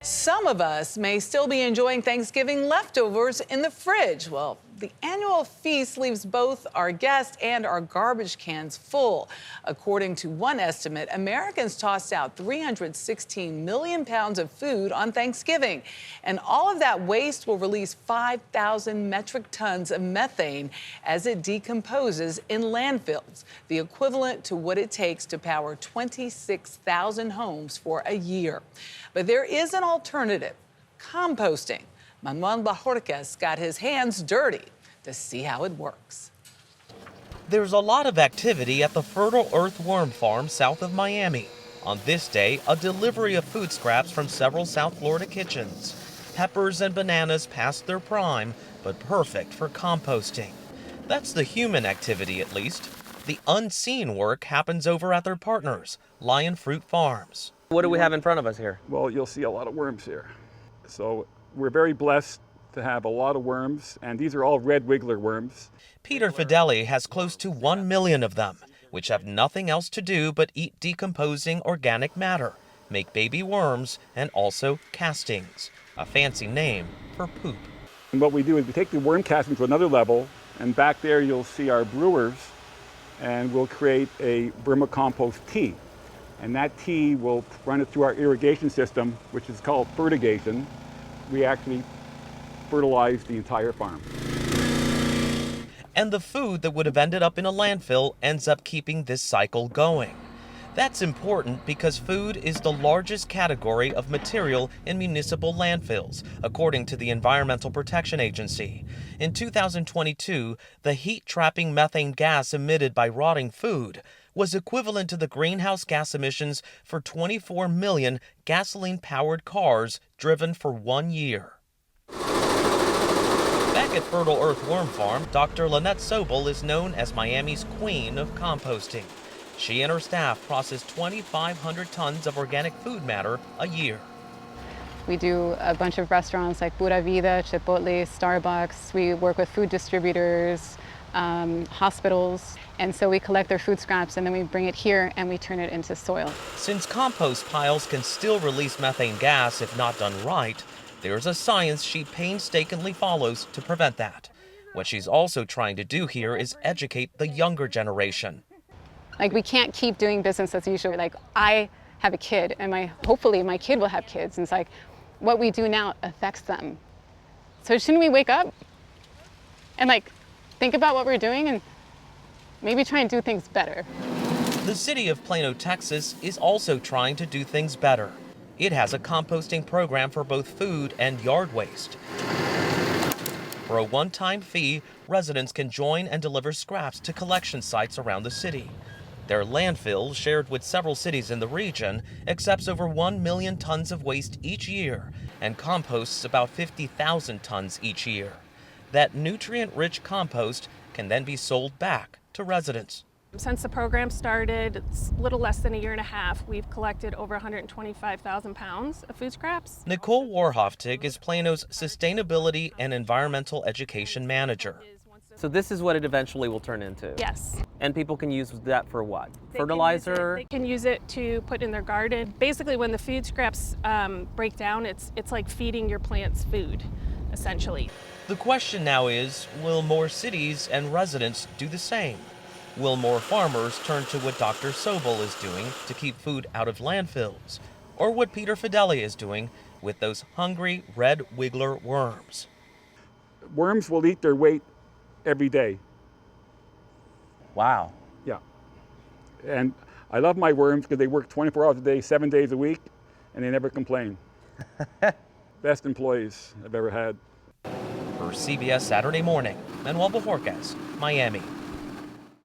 Some of us may still be enjoying Thanksgiving leftovers in the fridge. Well, the annual feast leaves both our guests and our garbage cans full. According to one estimate, Americans tossed out 316 million pounds of food on Thanksgiving. And all of that waste will release 5,000 metric tons of methane as it decomposes in landfills, the equivalent to what it takes to power 26,000 homes for a year. But there is an alternative: composting. Manuel Bajorquez got his hands dirty to see how it works. There's a lot of activity at the Fertile Earth Worm Farm south of Miami. On this day, a delivery of food scraps from several South Florida kitchens. Peppers and bananas past their prime, but perfect for composting. That's the human activity, at least. The unseen work happens over at their partners, Lion Fruit Farms. What do we have in front of us here? Well, you'll see a lot of worms here. So we're very blessed to have a lot of worms, and these are all red wiggler worms. Peter Fideli has close to 1 million of them, which have nothing else to do but eat decomposing organic matter, make baby worms, and also castings, a fancy name for poop. And what we do is we take the worm casting to another level, and back there you'll see our brewers, and we'll create a vermicompost tea. And that tea will run it through our irrigation system, which is called fertigation. We actually fertilize the entire farm. And the food that would have ended up in a landfill ends up keeping this cycle going. That's important because food is the largest category of material in municipal landfills, according to the Environmental Protection Agency. In 2022, the heat-trapping methane gas emitted by rotting food was equivalent to the greenhouse gas emissions for 24 million gasoline-powered cars driven for 1 year. Back at Fertile Earth Worm Farm, Dr. Lynette Sobel is known as Miami's queen of composting. She and her staff process 2,500 tons of organic food matter a year. We do a bunch of restaurants like Pura Vida, Chipotle, Starbucks. We work with food distributors, hospitals, and so we collect their food scraps and then we bring it here and we turn it into soil. Since compost piles can still release methane gas if not done right, there's a science she painstakingly follows to prevent that. What she's also trying to do here is educate the younger generation. Like, we can't keep doing business as usual. Like, I have a kid and hopefully my kid will have kids, and it's like what we do now affects them. So shouldn't we wake up and think about what we're doing and maybe try and do things better? The city of Plano, Texas is also trying to do things better. It has a composting program for both food and yard waste. For a one-time fee, residents can join and deliver scraps to collection sites around the city. Their landfill, shared with several cities in the region, accepts over 1 million tons of waste each year and composts about 50,000 tons each year. That nutrient-rich compost can then be sold back to residents. Since the program started, it's a little less than a year and a half, we've collected over 125,000 pounds of food scraps. Nicole Warhoftig is Plano's Sustainability and Environmental Education Manager. So this is what it eventually will turn into? Yes. And people can use that for what? Fertilizer? They can use it to put in their garden. Basically, when the food scraps break down, it's like feeding your plants food, essentially. The question now is, will more cities and residents do the same? Will more farmers turn to what Dr. Sobel is doing to keep food out of landfills? Or what Peter Fideli is doing with those hungry red wiggler worms? Worms will eat their weight every day. Wow. Yeah. And I love my worms because they work 24 hours a day, 7 days a week, and they never complain. Best employees I've ever had. For CBS Saturday Morning, Manuel Bajorquez, Miami.